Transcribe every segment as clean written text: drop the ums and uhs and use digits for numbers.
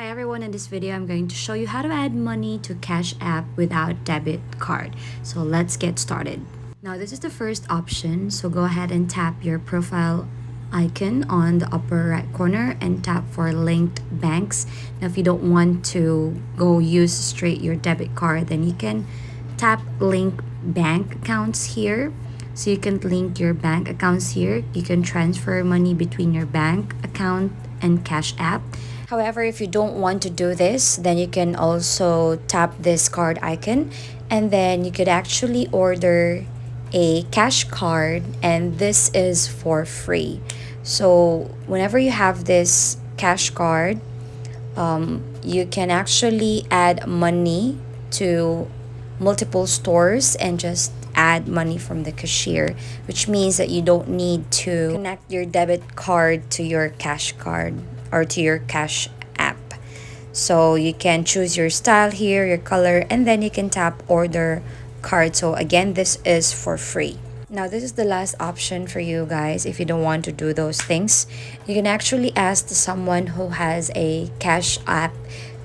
Hi everyone, in this video I'm going to show you how to add money to Cash App without debit card. So let's get started. Now this is the first option, so go ahead and tap your profile icon on the upper right corner and tap for linked banks. Now if you don't want to go use straight your debit card, then you can tap link bank accounts here. So you can link your bank accounts here. You can transfer money between your bank account and Cash App. However, if you don't want to do this, then you can also tap this card icon and then you could actually order a cash card, and this is for free. So whenever you have this cash card, you can actually add money to multiple stores and just add money from the cashier, which means that you don't need to connect your debit card to your cash card or to your cash app. So you can choose your style here, your color, and then you can tap order card. So again, this is for free. Now this is the last option for you guys. If you don't want to do those things, you can actually ask someone who has a cash app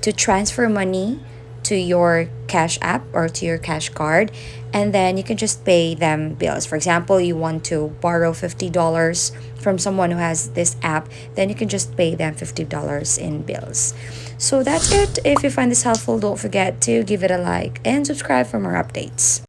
to transfer money to your cash app or to your cash card, and then you can just pay them bills. For example, you want to borrow $50 from someone who has this app, then you can just pay them $50 in bills. So that's it. If you find this helpful, don't forget to give it a like and subscribe for more updates.